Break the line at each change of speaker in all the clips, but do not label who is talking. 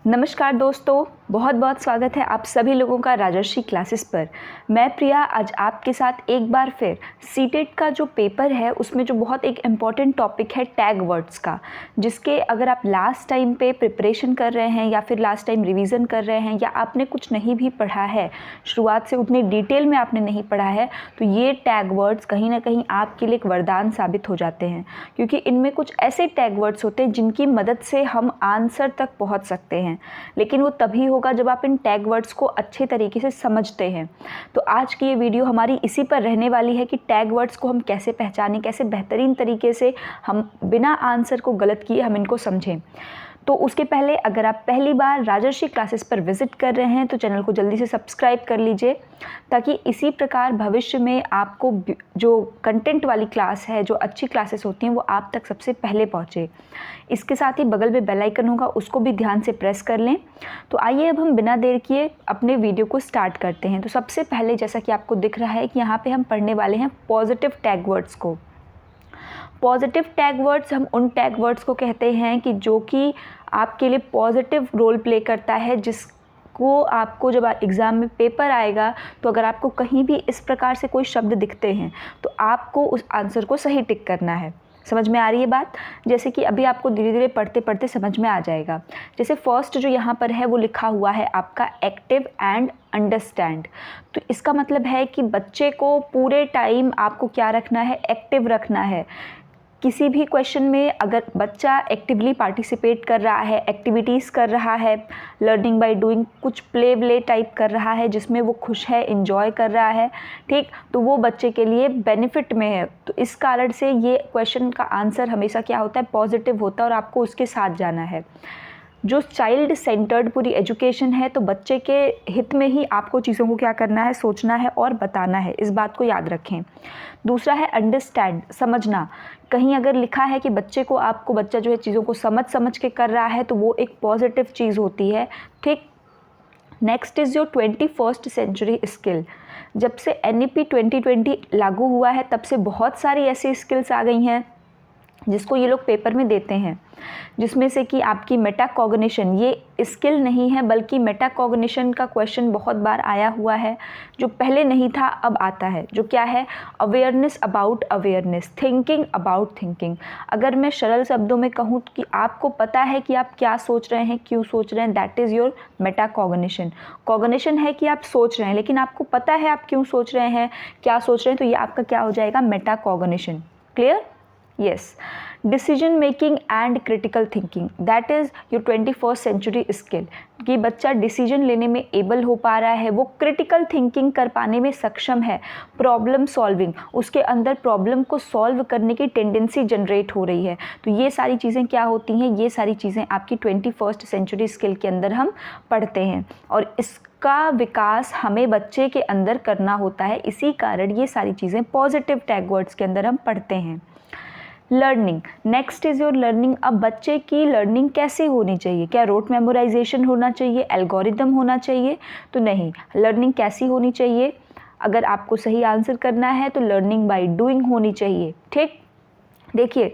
नमस्कार दोस्तों, बहुत बहुत स्वागत है आप सभी लोगों का राजर्षि क्लासेस पर। मैं प्रिया आज आपके साथ एक बार फिर सीटेट का जो पेपर है उसमें जो बहुत एक इम्पॉर्टेंट टॉपिक है टैग वर्ड्स का, जिसके अगर आप लास्ट टाइम पे प्रिपरेशन कर रहे हैं या फिर लास्ट टाइम रिवीजन कर रहे हैं या आपने कुछ नहीं भी पढ़ा है, शुरुआत से उतनी डिटेल में आपने नहीं पढ़ा है, तो ये टैग वर्ड्स कहीं ना कहीं आपके लिए एक वरदान साबित हो जाते हैं, क्योंकि इनमें कुछ ऐसे टैग वर्ड्स होते हैं जिनकी मदद से हम आंसर तक पहुँच सकते हैं। लेकिन वो तभी होगा जब आप इन टैग वर्ड्स को अच्छे तरीके से समझते हैं। तो आज की ये वीडियो हमारी इसी पर रहने वाली है कि टैग वर्ड्स को हम कैसे पहचानें, कैसे बेहतरीन तरीके से हम बिना आंसर को गलत किए हम इनको समझें। तो उसके पहले अगर आप पहली बार राजर्षि क्लासेस पर विजिट कर रहे हैं तो चैनल को जल्दी से सब्सक्राइब कर लीजिए, ताकि इसी प्रकार भविष्य में आपको जो कंटेंट वाली क्लास है, जो अच्छी क्लासेस होती हैं, वो आप तक सबसे पहले पहुंचे। इसके साथ ही बगल में बेल आइकन होगा, उसको भी ध्यान से प्रेस कर लें। तो आइए अब हम बिना देर किए अपने वीडियो को स्टार्ट करते हैं। तो सबसे पहले जैसा कि आपको दिख रहा है कि यहाँ पर हम पढ़ने वाले हैं पॉजिटिव टैग वर्ड्स को। पॉजिटिव टैग वर्ड्स हम उन टैग वर्ड्स को कहते हैं कि जो कि आपके लिए पॉजिटिव रोल प्ले करता है, जिसको आपको जब एग्ज़ाम में पेपर आएगा तो अगर आपको कहीं भी इस प्रकार से कोई शब्द दिखते हैं तो आपको उस आंसर को सही टिक करना है। समझ में आ रही है बात? जैसे कि अभी आपको धीरे धीरे पढ़ते पढ़ते समझ में आ जाएगा। जैसे फर्स्ट जो यहाँ पर है वो लिखा हुआ है आपका एक्टिव एंड अंडरस्टैंड। तो इसका मतलब है कि बच्चे को पूरे टाइम आपको क्या रखना है, एक्टिव रखना है। किसी भी क्वेश्चन में अगर बच्चा एक्टिवली पार्टिसिपेट कर रहा है, एक्टिविटीज़ कर रहा है, लर्निंग बाय डूइंग, कुछ प्ले व्ले टाइप कर रहा है जिसमें वो खुश है, एंजॉय कर रहा है, ठीक, तो वो बच्चे के लिए बेनिफिट में है। तो इस कारण से ये क्वेश्चन का आंसर हमेशा क्या होता है, पॉजिटिव होता है और आपको उसके साथ जाना है। जो चाइल्ड सेंटर्ड पूरी एजुकेशन है, तो बच्चे के हित में ही आपको चीज़ों को क्या करना है, सोचना है और बताना है। इस बात को याद रखें। दूसरा है अंडरस्टैंड, समझना। कहीं अगर लिखा है कि बच्चा जो है चीज़ों को समझ के कर रहा है, तो वो एक पॉजिटिव चीज़ होती है, ठीक। Next is your 21st century skill. जब से NEP 2020 लागू हुआ है तब से बहुत सारी ऐसी स्किल्स आ गई हैं जिसको ये लोग पेपर में देते हैं, जिसमें से कि आपकी मेटाकॉग्निशन, ये स्किल नहीं है बल्कि मेटाकॉग्निशन का क्वेश्चन बहुत बार आया हुआ है, जो पहले नहीं था अब आता है। जो क्या है, awareness about awareness, thinking about thinking. अगर मैं सरल शब्दों में कहूँ कि आपको पता है कि आप क्या सोच रहे हैं, क्यों सोच रहे हैं, that is your metacognition. Cognition है कि आप सोच रहे हैं लेकिन आपको पता है आप क्यों सोच रहे हैं, क्या सोच रहे हैं, तो ये आपका क्या हो जाएगा, metacognition. Clear? Yes. Decision making and critical thinking, that is your 21st century skill. कि बच्चा डिसीजन लेने में एबल हो पा रहा है, वो क्रिटिकल थिंकिंग कर पाने में सक्षम है, प्रॉब्लम सॉल्विंग, उसके अंदर प्रॉब्लम को सॉल्व करने की टेंडेंसी जनरेट हो रही है। तो ये सारी चीज़ें क्या होती हैं, ये सारी चीज़ें आपकी 21st सेंचुरी स्किल के अंदर हम पढ़ते हैं और इसका विकास हमें बच्चे के अंदर करना होता है। इसी कारण ये सारी चीज़ें पॉजिटिव टैग वर्ड्स के अंदर हम पढ़ते हैं। Learning, next is your learning. अब बच्चे की लर्निंग कैसे होनी चाहिए, क्या रोट मेमोराइजेशन होना चाहिए, एल्गोरिदम होना चाहिए, तो नहीं। लर्निंग कैसी होनी चाहिए, अगर आपको सही आंसर करना है तो लर्निंग बाय डूइंग होनी चाहिए, ठीक। देखिए,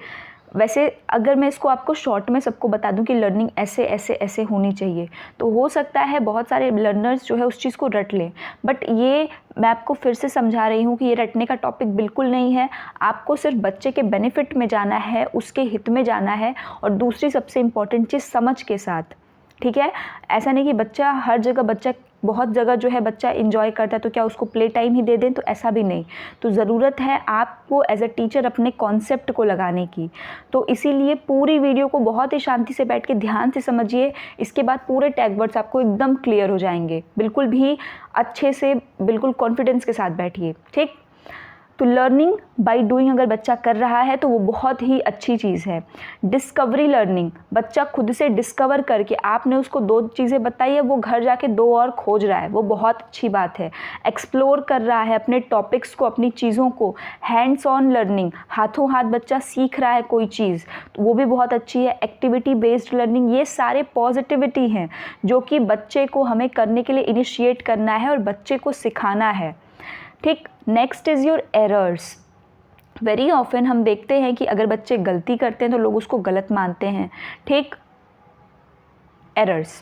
वैसे अगर मैं इसको आपको शॉर्ट में सबको बता दूं कि लर्निंग ऐसे ऐसे ऐसे होनी चाहिए, तो हो सकता है बहुत सारे लर्नर्स जो है उस चीज़ को रट लें, बट ये मैं आपको फिर से समझा रही हूँ कि ये रटने का टॉपिक बिल्कुल नहीं है। आपको सिर्फ बच्चे के बेनिफिट में जाना है, उसके हित में जाना है, और दूसरी सबसे इम्पॉर्टेंट चीज़ समझ के साथ, ठीक है। ऐसा नहीं कि बच्चा हर जगह, बच्चा बहुत जगह जो है बच्चा एंजॉय करता है तो क्या उसको प्ले टाइम ही दे दें, तो ऐसा भी नहीं। तो ज़रूरत है आपको एज अ टीचर अपने कॉन्सेप्ट को लगाने की। तो इसीलिए पूरी वीडियो को बहुत ही शांति से बैठ के ध्यान से समझिए। इसके बाद पूरे टैग वर्ड्स आपको एकदम क्लियर हो जाएंगे। बिल्कुल भी अच्छे से, बिल्कुल कॉन्फिडेंस के साथ बैठिए, ठीक। तो लर्निंग बाय डूइंग अगर बच्चा कर रहा है तो वो बहुत ही अच्छी चीज़ है। डिस्कवरी लर्निंग, बच्चा खुद से डिस्कवर करके, आपने उसको 2 चीज़ें बताई है, वो घर जाके 2 और खोज रहा है, वो बहुत अच्छी बात है। एक्सप्लोर कर रहा है अपने टॉपिक्स को, अपनी चीज़ों को। हैंड्स ऑन लर्निंग, हाथों हाथ बच्चा सीख रहा है कोई चीज़, तो वो भी बहुत अच्छी है। एक्टिविटी बेस्ड लर्निंग, ये सारे पॉजिटिविटी हैं जो कि बच्चे को हमें करने के लिए इनिशिएट करना है और बच्चे को सिखाना है, ठीक। Next is your errors. Very often हम देखते हैं कि अगर बच्चे गलती करते हैं तो लोग उसको गलत मानते हैं, ठीक। एरर्स,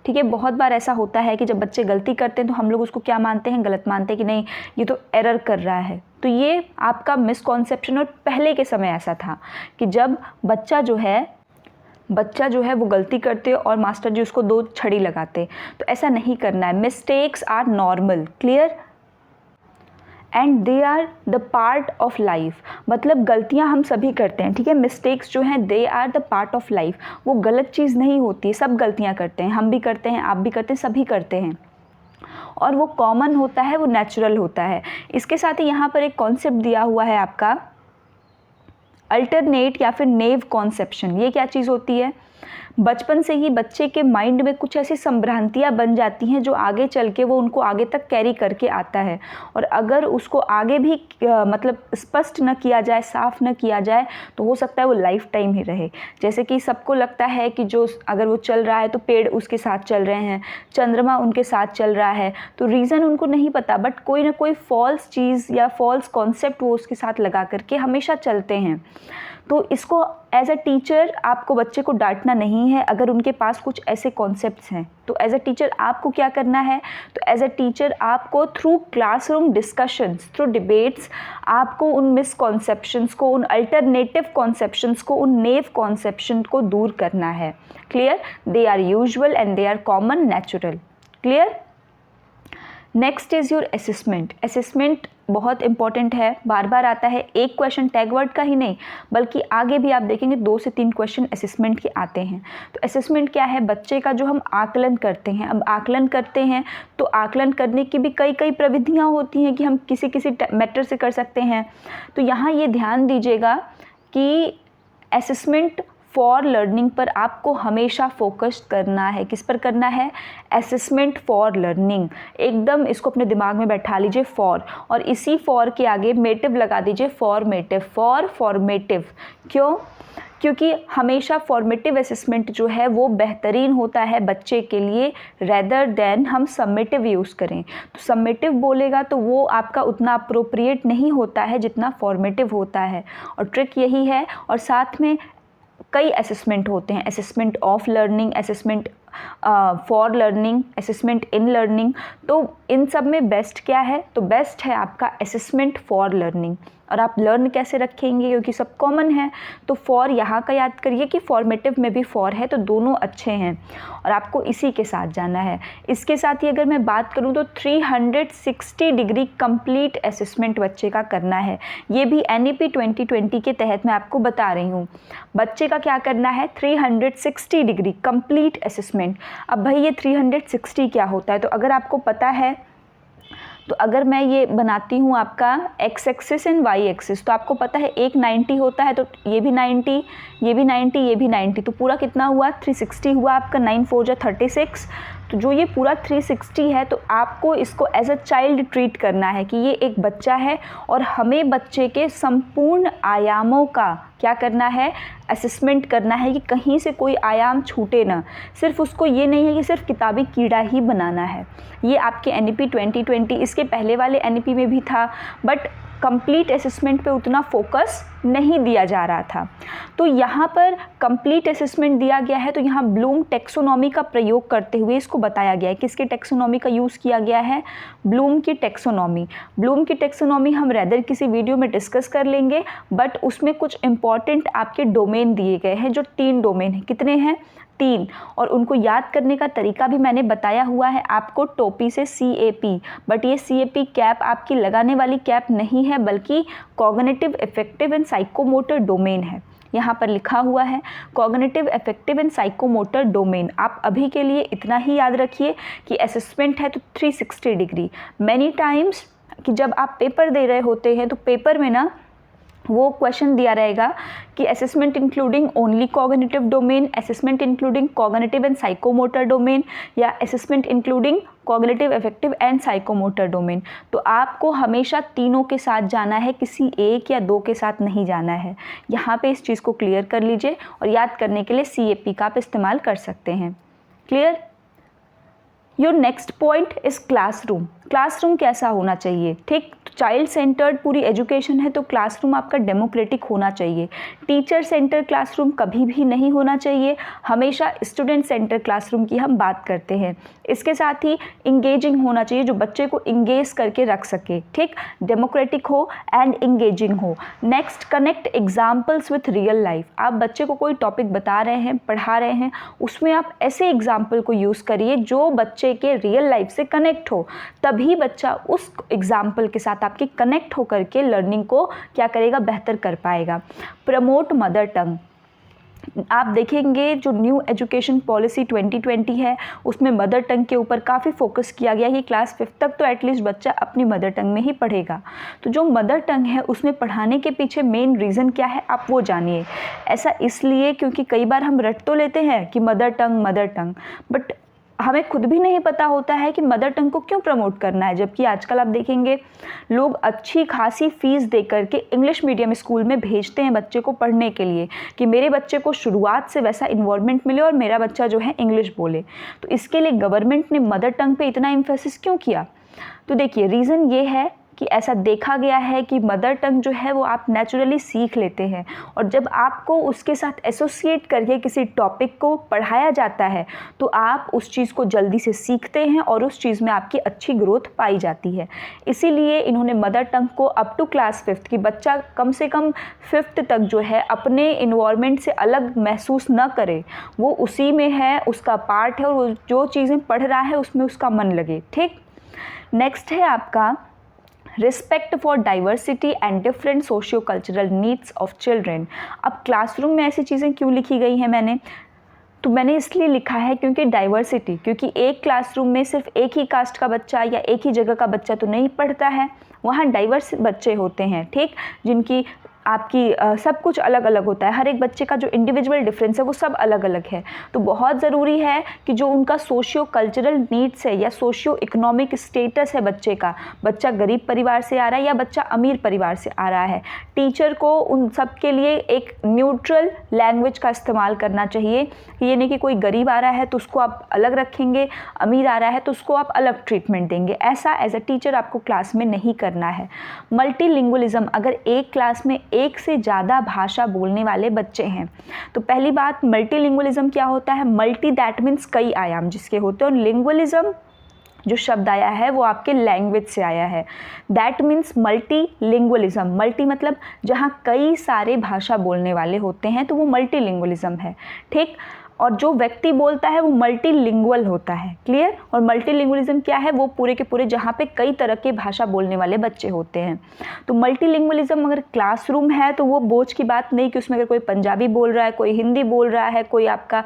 ठीक है। बहुत बार ऐसा होता है कि जब बच्चे गलती करते हैं तो हम लोग उसको क्या मानते हैं, गलत मानते हैं कि नहीं ये तो एरर कर रहा है। तो ये आपका मिसकॉन्सेप्शन, और पहले के समय ऐसा था कि जब बच्चा जो है वो गलती करते और मास्टर जी उसको 2 छड़ी लगाते। तो ऐसा नहीं करना है। Mistakes are normal, clear, and they are the part of life. मतलब गलतियां हम सभी करते हैं, ठीक है। मिस्टेक्स जो हैं they are the part of life. वो गलत चीज़ नहीं होती है, सब गलतियां करते हैं, हम भी करते हैं, आप भी करते हैं, सभी करते हैं, और वो कॉमन होता है, वो नेचुरल होता है। इसके साथ ही यहाँ पर एक कॉन्सेप्ट दिया हुआ है आपका अल्टरनेट या फिर नेव कॉन्सेप्शन। ये क्या चीज़ होती है? बचपन से ही बच्चे के माइंड में कुछ ऐसी संभ्रांतियाँ बन जाती हैं जो आगे चल के वो उनको आगे तक कैरी करके आता है, और अगर उसको आगे भी मतलब स्पष्ट न किया जाए, साफ न किया जाए, तो हो सकता है वो लाइफ टाइम ही रहे। जैसे कि सबको लगता है कि जो अगर वो चल रहा है तो पेड़ उसके साथ चल रहे हैं, चंद्रमा उनके साथ चल रहा है, तो रीज़न उनको नहीं पता, बट कोई ना कोई फॉल्स चीज़ या फॉल्स कॉन्सेप्ट वो उसके साथ लगा करके हमेशा चलते हैं। तो इसको एज अ टीचर आपको बच्चे को डांटना नहीं है अगर उनके पास कुछ ऐसे कॉन्सेप्ट्स हैं। तो एज अ टीचर आपको क्या करना है? तो एज अ टीचर आपको through classroom discussions, through debates, आपको उन मिसकॉन्सेप्शंस को, उन अल्टरनेटिव कॉन्सेप्शंस को, उन नेव कॉन्सेप्शन को दूर करना है। Clear? They are usual and they are common, natural. Clear? Next is your assessment. Assessment बहुत इंपॉर्टेंट है, बार बार आता है। एक क्वेश्चन टैग वर्ड का ही नहीं बल्कि आगे भी आप देखेंगे 2 से 3 क्वेश्चन असेसमेंट के आते हैं। तो असेसमेंट क्या है? बच्चे का जो हम आकलन करते हैं। अब आकलन करते हैं तो आकलन करने की भी कई प्रविधियाँ होती हैं कि हम किसी मैटर से कर सकते हैं। तो यहाँ ये ध्यान दीजिएगा कि असेसमेंट फॉर लर्निंग पर आपको हमेशा फोकस करना है। किस पर करना है? Assessment for learning. एकदम इसको अपने दिमाग में बैठा लीजिए, फॉर, और इसी फॉर के आगे मेटिव लगा दीजिए, फॉर्मेटिव, फॉर फॉर्मेटिव। क्यों? क्योंकि हमेशा फॉर्मेटिव असेसमेंट जो है वो बेहतरीन होता है बच्चे के लिए, रेदर देन हम सबमिटिव यूज़ करें। तो सबमिटिव बोलेगा तो वो आपका उतना अप्रोप्रिएट नहीं होता है जितना फॉर्मेटिव होता है, और ट्रिक यही है। और साथ में कई असेसमेंट होते हैं, assessment of learning, assessment for learning, assessment in learning. तो इन सब में बेस्ट क्या है? तो बेस्ट है आपका असेसमेंट फॉर लर्निंग। और आप लर्न कैसे रखेंगे? क्योंकि सब कॉमन है, तो फॉर यहाँ का याद करिए कि फॉर्मेटिव में भी फॉर है, तो दोनों अच्छे हैं और आपको इसी के साथ जाना है। इसके साथ ही अगर मैं बात करूँ तो 360 डिग्री कंप्लीट असेसमेंट बच्चे का करना है। ये भी NEP 2020 के तहत मैं आपको बता रही हूँ। बच्चे का क्या करना है? 360 डिग्री कंप्लीट असेसमेंट। अब भाई ये 360 क्या होता है? तो अगर आपको पता है, तो अगर मैं ये बनाती हूँ आपका X axis and Y axis, तो आपको पता है एक 90 होता है, तो ये भी 90, ये भी 90, ये भी 90, तो पूरा कितना हुआ? 360 हुआ आपका। 9 4 जा 36। तो जो ये पूरा 360 है, तो आपको इसको एज अ चाइल्ड ट्रीट करना है कि ये एक बच्चा है और हमें बच्चे के संपूर्ण आयामों का क्या करना है? असेसमेंट करना है कि कहीं से कोई आयाम छूटे ना। सिर्फ उसको ये नहीं है कि सिर्फ किताबी कीड़ा ही बनाना है। ये आपके NEP 2020, इसके पहले वाले NEP में भी था, बट कंप्लीट असेसमेंट पे उतना फोकस नहीं दिया जा रहा था। तो यहाँ पर कंप्लीट असेसमेंट दिया गया है, तो यहाँ ब्लूम टेक्सोनॉमी का प्रयोग करते हुए इसको बताया गया है। किसके टेक्सोनॉमी का यूज़ किया गया है? ब्लूम की टेक्सोनॉमी। ब्लूम की टेक्सोनॉमी हम रेदर किसी वीडियो में डिस्कस कर लेंगे, बट उसमें कुछ इंपॉर्टेंट आपके डोमेन दिए गए हैं, जो 3 डोमेन हैं। कितने हैं? 3। और उनको याद करने का तरीका भी मैंने बताया हुआ है आपको, टोपी से CAP। बट ये CAP कैप आपकी लगाने वाली कैप नहीं है, बल्कि cognitive, affective and psychomotor domain है। यहाँ पर लिखा हुआ है cognitive, affective and psychomotor domain. आप अभी के लिए इतना ही याद रखिए कि असेसमेंट है तो 360 डिग्री। मैनी टाइम्स कि जब आप पेपर दे रहे होते हैं तो पेपर में ना वो क्वेश्चन दिया रहेगा कि assessment including only cognitive domain, assessment including cognitive and psychomotor domain, या assessment including cognitive, affective and psychomotor domain. तो आपको हमेशा तीनों के साथ जाना है, किसी एक या 2 के साथ नहीं जाना है। यहाँ पे इस चीज़ को क्लियर कर लीजिए, और याद करने के लिए CAP का आप इस्तेमाल कर सकते हैं। Clear? Your next point is classroom. Classroom कैसा होना चाहिए? ठीक, चाइल्ड सेंटर्ड पूरी एजुकेशन है तो क्लासरूम आपका डेमोक्रेटिक होना चाहिए। टीचर सेंटर क्लासरूम कभी भी नहीं होना चाहिए, हमेशा स्टूडेंट सेंटर क्लासरूम की हम बात करते हैं। इसके साथ ही इंगेजिंग होना चाहिए, जो बच्चे को इंगेज करके रख सके। ठीक, डेमोक्रेटिक हो एंड इंगेजिंग हो। Next, connect examples with real life. आप बच्चे को कोई टॉपिक बता रहे हैं, पढ़ा रहे हैं, उसमें आप ऐसे एग्जाम्पल को यूज़ करिए जो बच्चे के रियल लाइफ से कनेक्ट हो, तभी बच्चा उस एग्जाम्पल के साथ आपकी कनेक्ट होकर के लर्निंग को क्या करेगा, बेहतर कर पाएगा। Promote mother tongue. आप देखेंगे जो न्यू एजुकेशन पॉलिसी 2020 है उसमें मदर टंग के ऊपर काफ़ी फोकस किया गया है कि क्लास 5 तक तो एटलीस्ट बच्चा अपनी मदर टंग में ही पढ़ेगा। तो जो मदर टंग है उसमें पढ़ाने के पीछे मेन रीज़न क्या है आप वो जानिए। ऐसा इसलिए क्योंकि कई बार हम रट तो लेते हैं कि मदर टंग, बट हमें खुद भी नहीं पता होता है कि मदर टंग को क्यों प्रमोट करना है। जबकि आजकल आप देखेंगे लोग अच्छी खासी फीस दे करके इंग्लिश मीडियम स्कूल में भेजते हैं बच्चे को पढ़ने के लिए कि मेरे बच्चे को शुरुआत से वैसा इन्वॉल्वमेंट मिले और मेरा बच्चा जो है इंग्लिश बोले। तो इसके लिए गवर्नमेंट ने मदर टंग पे इतना एम्फेसिस क्यों किया? तो देखिए रीज़न ये है कि ऐसा देखा गया है कि मदर टंग जो है वो आप नेचुरली सीख लेते हैं, और जब आपको उसके साथ एसोसिएट करके किसी टॉपिक को पढ़ाया जाता है तो आप उस चीज़ को जल्दी से सीखते हैं और उस चीज़ में आपकी अच्छी ग्रोथ पाई जाती है। इसीलिए इन्होंने मदर टंग को अप टू क्लास 5 की बच्चा कम से कम 5th तक जो है अपने इन्वायरमेंट से अलग महसूस न करे, वो उसी में है, उसका पार्ट है, और वो जो चीज़ें पढ़ रहा है उसमें उसका मन लगे। ठीक, नेक्स्ट है आपका respect for diversity and different socio cultural needs of children. अब क्लासरूम में ऐसी चीज़ें क्यों लिखी गई हैं मैंने इसलिए लिखा है क्योंकि डाइवर्सिटी, क्योंकि एक क्लासरूम में सिर्फ एक ही कास्ट का बच्चा या एक ही जगह का बच्चा तो नहीं पढ़ता है, वहाँ डाइवर्स बच्चे होते हैं। ठीक, जिनकी आपकी सब कुछ अलग अलग होता है, हर एक बच्चे का जो इंडिविजुअल डिफरेंस है वो सब अलग अलग है। तो बहुत ज़रूरी है कि जो उनका सोशियो कल्चरल नीड्स है या सोशियो इकोनॉमिक स्टेटस है बच्चे का, बच्चा गरीब परिवार से आ रहा है या बच्चा अमीर परिवार से आ रहा है, टीचर को उन सब के लिए एक न्यूट्रल लैंग्वेज का इस्तेमाल करना चाहिए। ये नहीं कि कोई गरीब आ रहा है तो उसको आप अलग रखेंगे, अमीर आ रहा है तो उसको आप अलग ट्रीटमेंट देंगे, ऐसा एज अ टीचर आपको क्लास में नहीं करना है। मल्टीलिंगुअलिज्म, अगर एक क्लास में एक से ज़्यादा भाषा बोलने वाले बच्चे हैं तो पहली बात, मल्टीलिंगुअलिज्म क्या होता है? मल्टी दैट मीन्स कई आयाम जिसके होते हैं, और लिंगुअलिज्म जो शब्द आया है वो आपके लैंग्वेज से आया है। दैट मीन्स मल्टीलिंगुअलिज्म, मल्टी मतलब जहाँ कई सारे भाषा बोलने वाले होते हैं तो वो मल्टीलिंगुअलिज्म है। ठीक, और जो व्यक्ति बोलता है वो मल्टीलिंगुअल होता है। क्लियर? और मल्टीलिंगुअलिज्म क्या है? वो पूरे के पूरे जहाँ पे कई तरह के भाषा बोलने वाले बच्चे होते हैं। तो मल्टीलिंगुअलिज्म अगर क्लासरूम है तो वो बोझ की बात नहीं कि उसमें अगर कोई पंजाबी बोल रहा है, कोई हिंदी बोल रहा है, कोई आपका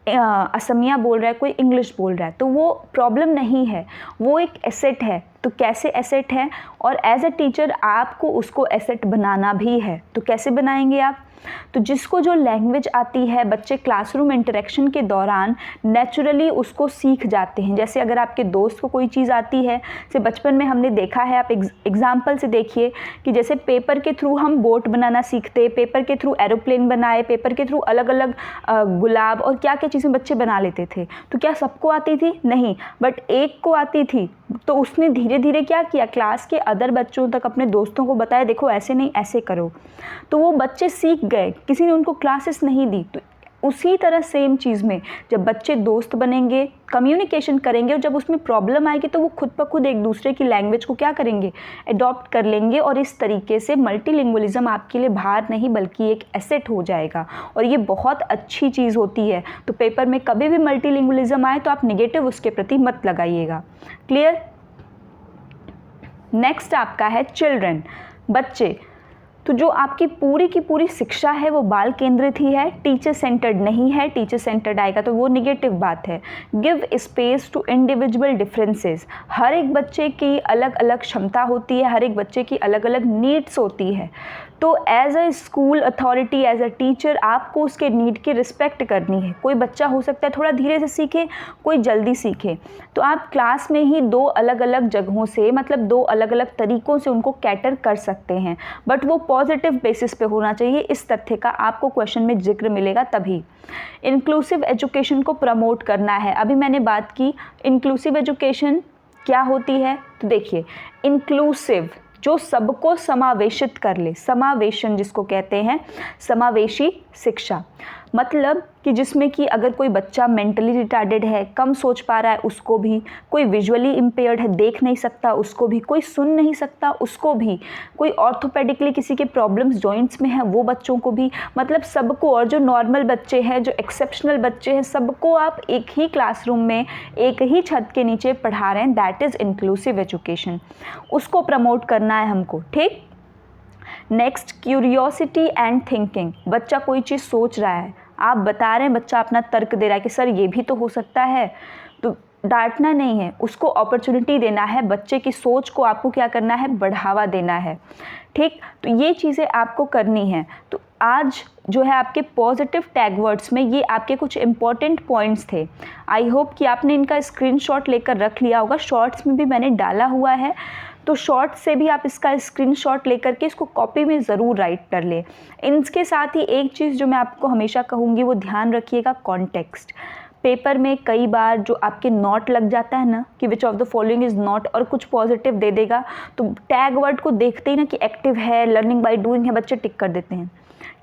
असमिया बोल रहा है, कोई इंग्लिश बोल रहा है, तो वो प्रॉब्लम नहीं है, वो एक एसेट है। तो कैसे एसेट है, और एज अ टीचर आपको उसको एसेट बनाना भी है। तो कैसे बनाएंगे आप? तो जिसको जो लैंग्वेज आती है बच्चे क्लासरूम इंटरेक्शन के दौरान नेचुरली उसको सीख जाते हैं। जैसे अगर आपके दोस्त को कोई चीज़ आती है, जैसे बचपन में हमने देखा है, आप एग्जाम्पल से देखिए कि जैसे पेपर के थ्रू हम बोट बनाना सीखते, पेपर के थ्रू एरोप्लेन बनाए, पेपर के थ्रू अलग अलग गुलाब और क्या क्या चीज़ें बच्चे बना लेते थे। तो क्या सबको आती थी? नहीं, बट एक को आती थी तो उसने धीरे धीरे क्या किया, क्लास के अदर बच्चों तक अपने दोस्तों को बताया, देखो ऐसे नहीं ऐसे करो, तो वो बच्चे सीख गए, किसी ने उनको क्लासेस नहीं दी। तो उसी तरह सेम चीज़ में जब बच्चे दोस्त बनेंगे, कम्युनिकेशन करेंगे, और जब उसमें प्रॉब्लम आएगी तो वो खुद ब खुद एक दूसरे की लैंग्वेज को क्या करेंगे, अडॉप्ट कर लेंगे, और इस तरीके से मल्टीलिंगुअलिज्म आपके लिए भार नहीं बल्कि एक एसेट हो जाएगा, और ये बहुत अच्छी चीज़ होती है। तो पेपर में कभी भी मल्टीलिंगुअलिज्म आए तो आप निगेटिव उसके प्रति मत लगाइएगा। क्लियर? नेक्स्ट आपका है चिल्ड्रन, बच्चे। तो जो आपकी पूरी की पूरी शिक्षा है वो बाल केंद्रित ही है, टीचर सेंटर्ड नहीं है। टीचर सेंटर्ड आएगा तो वो निगेटिव बात है। Give space to individual differences, हर एक बच्चे की अलग अलग क्षमता होती है, हर एक बच्चे की अलग अलग नीड्स होती है। तो as a school authority, as a teacher आपको उसके नीड की रिस्पेक्ट करनी है। कोई बच्चा हो सकता है थोड़ा धीरे से सीखे, कोई जल्दी सीखे, तो आप क्लास में ही दो अलग अलग जगहों से, मतलब दो अलग अलग तरीक़ों से उनको कैटर कर सकते हैं, बट वो पॉजिटिव बेसिस पे होना चाहिए, इस तथ्य का आपको क्वेश्चन में जिक्र मिलेगा तभी। इंक्लूसिव एजुकेशन को प्रमोट करना है। अभी मैंने बात की इंक्लूसिव एजुकेशन क्या होती है, तो देखिए इंक्लूसिव जो सबको समावेशित कर ले, समावेशन जिसको कहते हैं, समावेशी शिक्षा, मतलब कि जिसमें कि अगर कोई बच्चा मेंटली रिटार्डेड है, कम सोच पा रहा है उसको भी, कोई विजुअली इम्पेयर्ड है, देख नहीं सकता उसको भी, कोई सुन नहीं सकता उसको भी, कोई ऑर्थोपेडिकली किसी के प्रॉब्लम्स जॉइंट्स में है वो बच्चों को भी, मतलब सबको, और जो नॉर्मल बच्चे हैं, जो एक्सेप्शनल बच्चे हैं, सबको आप एक ही क्लासरूम में एक ही छत के नीचे पढ़ा रहे हैं, दैट इज़ इंक्लूसिव एजुकेशन। उसको प्रमोट करना है हमको, ठीक। Next, curiosity and thinking. बच्चा कोई चीज़ सोच रहा है, आप बता रहे हैं, बच्चा अपना तर्क दे रहा है कि सर ये भी तो हो सकता है, तो डांटना नहीं है, उसको अपॉर्चुनिटी देना है, बच्चे की सोच को आपको क्या करना है, बढ़ावा देना है, ठीक। तो ये चीज़ें आपको करनी है। तो आज जो है आपके पॉजिटिव टैग वर्ड्स में ये आपके कुछ इंपॉर्टेंट पॉइंट्स थे। आई होप कि आपने इनका स्क्रीनशॉट लेकर रख लिया होगा, शॉर्ट्स में भी मैंने डाला हुआ है, तो शॉर्ट से भी आप इसका स्क्रीनशॉट लेकर के इसको कॉपी में ज़रूर राइट कर लें। इनके साथ ही एक चीज़ जो मैं आपको हमेशा कहूँगी वो ध्यान रखिएगा, कॉन्टेक्स्ट। पेपर में कई बार जो आपके नॉट लग जाता है ना कि which of the following is not, और कुछ पॉजिटिव दे देगा, तो टैग वर्ड को देखते ही ना कि एक्टिव है, लर्निंग बाय डूइंग है, बच्चे टिक कर देते हैं।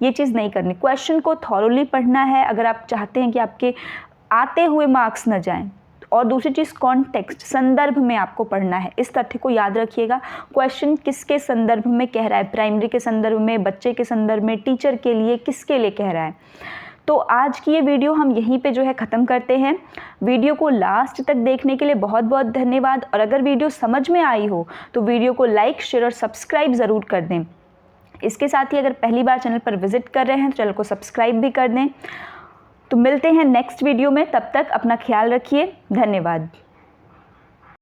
ये चीज़ नहीं करनी, क्वेश्चन को थॉरोली पढ़ना है अगर आप चाहते हैं कि आपके आते हुए मार्क्स न जाएँ। और दूसरी चीज़ कॉन्टेक्स्ट, संदर्भ में आपको पढ़ना है, इस तथ्य को याद रखिएगा। क्वेश्चन किसके संदर्भ में कह रहा है, प्राइमरी के संदर्भ में, बच्चे के संदर्भ में, टीचर के लिए, किसके लिए कह रहा है। तो आज की ये वीडियो हम यहीं पे जो है ख़त्म करते हैं। वीडियो को लास्ट तक देखने के लिए बहुत बहुत धन्यवाद, और अगर वीडियो समझ में आई हो तो वीडियो को लाइक, शेयर और सब्सक्राइब ज़रूर कर दें। इसके साथ ही अगर पहली बार चैनल पर विजिट कर रहे हैं तो चैनल को सब्सक्राइब भी कर दें। तो मिलते हैं नेक्स्ट वीडियो में, तब तक अपना ख्याल रखिए, धन्यवाद।